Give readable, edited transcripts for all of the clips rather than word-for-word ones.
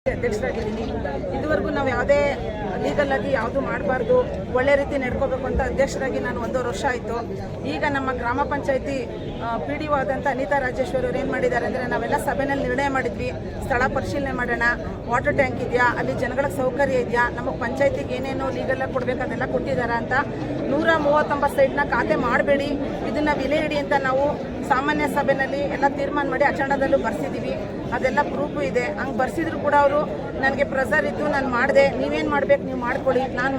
ಅಧ್ಯಕ್ಷರಾಗಿದ್ದೀನಿ. ಇದುವರೆಗೂ ನಾವು ಯಾವುದೇ ಲೀಗಲ್ ಆಗಿ ಯಾವುದು ಮಾಡಬಾರ್ದು, ಒಳ್ಳೆ ರೀತಿ ನಡ್ಕೋಬೇಕು ಅಂತ ಅಧ್ಯಕ್ಷರಾಗಿ ನಾನು 1.5 ವರ್ಷ ಆಯಿತು. ಈಗ ನಮ್ಮ ಗ್ರಾಮ ಪಂಚಾಯತಿ PDO ಆದಂಥ ಅನಿತಾ ರಾಜೇಶ್ವರಿ ಅವರು ಏನು ಮಾಡಿದ್ದಾರೆ ಅಂದರೆ, ನಾವೆಲ್ಲ ಸಭೆಯಲ್ಲಿ ನಿರ್ಣಯ ಮಾಡಿದ್ವಿ, ಸ್ಥಳ ಪರಿಶೀಲನೆ ಮಾಡೋಣ, ವಾಟರ್ ಟ್ಯಾಂಕ್ ಇದೆಯಾ, ಅಲ್ಲಿ ಜನಗಳಿಗೆ ಸೌಕರ್ಯ ಇದೆಯಾ, ನಮಗೆ ಪಂಚಾಯತಿಗೆ ಏನೇನು ಲೀಗಲಾಗಿ ಕೊಡಬೇಕು ಅದೆಲ್ಲ ಕೊಟ್ಟಿದ್ದಾರೆ ಅಂತ. 139 ಸೈಟ್ನ ಖಾತೆ ಮಾಡಬೇಡಿ, ಇದನ್ನು ವಿಲೆ ಇಡಿ ಅಂತ ನಾವು ಸಾಮಾನ್ಯ ಸಭೆಯಲ್ಲಿ ಎಲ್ಲ ತೀರ್ಮಾನ ಮಾಡಿ ಅಚರಣದಲ್ಲೂ ಬರ್ಸಿದ್ದೀವಿ. ಅದೆಲ್ಲ ಪ್ರೂಫು ಇದೆ. ಹಂಗೆ ಬರ್ಸಿದ್ರು ಕೂಡ ಅವರು ನನಗೆ ಪ್ರೆಸರ್ ಇದ್ದು ನಾನು ಮಾಡಿದೆ, ನೀವೇನು ಮಾಡಬೇಕು ನೀವು ಮಾಡ್ಕೊಳ್ಳಿ, ನಾನು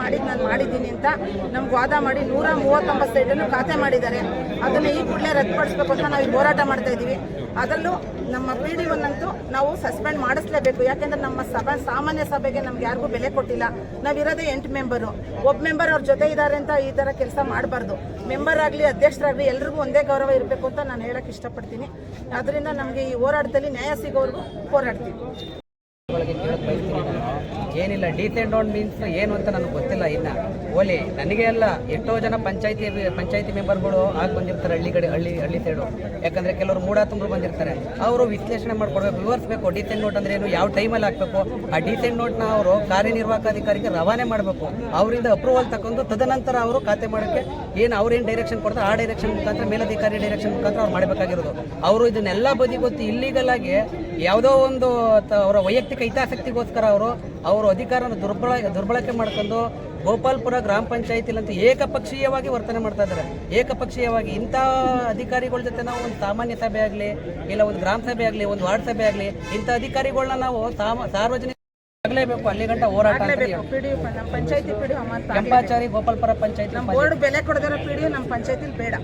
ಮಾಡಿದ್ದೀನಿ ಅಂತ ನಮ್ಗೆ ವಾದ ಮಾಡಿ 139 ಸೈಟನ್ನು ಖಾತೆ ಮಾಡಿದ್ದಾರೆ. ಅದನ್ನು ಈ ಕೂಡಲೇ ರದ್ದುಪಡಿಸಬೇಕು ಅಂತ ನಾವು ಹೋರಾಟ ಮಾಡ್ತಾ ಇದ್ದೀವಿ. ಅದರಲ್ಲೂ ನಮ್ಮ PDOನಂತೂ ನಾವು ಸಸ್ಪೆಂಡ್ ಮಾಡಿಸ್ಲೇಬೇಕು. ಯಾಕೆಂದರೆ ನಮ್ಮ ಸಾಮಾನ್ಯ ಸಭೆಗೆ ನಮ್ಗೆ ಯಾರಿಗೂ ಬೆಲೆ ಕೊಟ್ಟಿಲ್ಲ. ನಾವಿರೋದೇ 8 ಮೆಂಬರು. ಒಬ್ಬ ಮೆಂಬರ್ ಅವ್ರ ಜೊತೆ ಇದ್ದಾರೆ ಅಂತ ಈ ಥರ ಕೆಲಸ ಮಾಡಬಾರ್ದು. ಮೆಂಬರ್ ಆಗಲಿ ಅಧ್ಯಕ್ಷರಾಗಲಿ ಎಲ್ರಿಗೂ ಒಂದೇ ಗೌರವ ಇರಬೇಕು ಅಂತ ನಾನು ಹೇಳಕ್ಕೆ ಇಷ್ಟಪಡ್ತೀನಿ. ಅದರಿಂದ ನಮಗೆ ಈ ಹೋರಾಟದಲ್ಲಿ ನ್ಯಾಯ ಸಿಗೋವರೆಗೂ ಹೋರಾಡ್ತೀವಿ. ಏನಿಲ್ಲ, ಡೀಸೆಂಟ್ ಆನ್ ಮೀನ್ಸ್ ಏನು ಅಂತ ನನಗೆ ಗೊತ್ತಿಲ್ಲ. ಇನ್ನು ಓಲಿ ನನಗೆ ಅಲ್ಲ, ಎಷ್ಟೋ ಜನ ಪಂಚಾಯತಿ ಮೆಂಬರ್ಗಳು ಆಗಿ ಬಂದಿರ್ತಾರೆ ಹಳ್ಳಿ ಸೈಡು. ಯಾಕಂದರೆ ಕೆಲವರು ಮೂಢ ತುಂಬರು ಬಂದಿರ್ತಾರೆ. ಅವರು ವಿಶ್ಲೇಷಣೆ ಮಾಡ್ಕೊಡ್ಬೇಕು, ವಿವರಿಸಬೇಕು. ಡೀಸೆಂಟ್ ನೋಟ್ ಅಂದರೆ ಏನು, ಯಾವ ಟೈಮಲ್ಲಿ ಹಾಕಬೇಕು. ಆ ಡೀಸೆಂಟ್ ನೋಟ್ನ ಅವರು ಕಾರ್ಯನಿರ್ವಾಹಕ ಅಧಿಕಾರಿಗೆ ರವಾನೆ ಮಾಡಬೇಕು. ಅವರಿಂದ ಅಪ್ರೂವಲ್ ತಗೊಂಡು ತದನಂತರ ಅವರು ಖಾತೆ ಮಾಡೋಕ್ಕೆ ಏನು ಅವ್ರೇನು ಡೈರೆಕ್ಷನ್ ಕೊಡ್ತಾರೆ ಆ ಡೈರೆಕ್ಷನ್ ಮುಖಾಂತರ ಮೇಲಧಿಕಾರಿ ಡೈರೆಕ್ಷನ್ ಮುಖಾಂತರ ಅವ್ರು ಮಾಡಬೇಕಾಗಿರೋದು. ಅವರು ಇದನ್ನೆಲ್ಲ ಬದಿ ಗೊತ್ತು ಇಲ್ಲೀಗಲ್ ಆಗಿ ಯಾವುದೋ ಒಂದು ಅವರ ವೈಯಕ್ತಿಕ ಹಿತಾಸಕ್ತಿಗೋಸ್ಕರ ಅವರು ಅಧಿಕಾರನ ದುರ್ಬಳಕೆ ಮಾಡ್ಕೊಂಡು ಗೋಪಾಲ್ಪುರ ಗ್ರಾಮ ಪಂಚಾಯತಿಲಂತೂ ಏಕಪಕ್ಷೀಯವಾಗಿ ವರ್ತನೆ ಮಾಡ್ತಾ ಇದ್ದಾರೆ. ಏಕಪಕ್ಷೀಯವಾಗಿ ಇಂಥ ಅಧಿಕಾರಿಗಳ ಜೊತೆ ನಾವು ಒಂದು ಸಾಮಾನ್ಯ ಸಭೆ ಆಗಲಿ, ಇಲ್ಲ ಒಂದು ಗ್ರಾಮ ಸಭೆ ಆಗಲಿ, ಒಂದು ವಾರ್ಡ್ ಸಭೆ ಆಗಲಿ, ಇಂಥ ಅಧಿಕಾರಿಗಳನ್ನ ನಾವು ಸಾರ್ವಜನಿಕ ಆಗಲೇಬೇಕು. ಅಲ್ಲಿ ಗಂಟ ಹೋರಾಟ. ಪಂಚಾಯತಿ PDO ಕೆಂಪಾಚಾರಿ ಗೋಪಾಲ್ಪುರ ಪಂಚಾಯತಿ ನಮ್ಮ ಬೋರ್ಡ್ ಬೆಲೆ ಕೊಡದಿರೋ PDO ನಮ್ಮ ಪಂಚಾಯತಿಲಿ ಬೇಡ.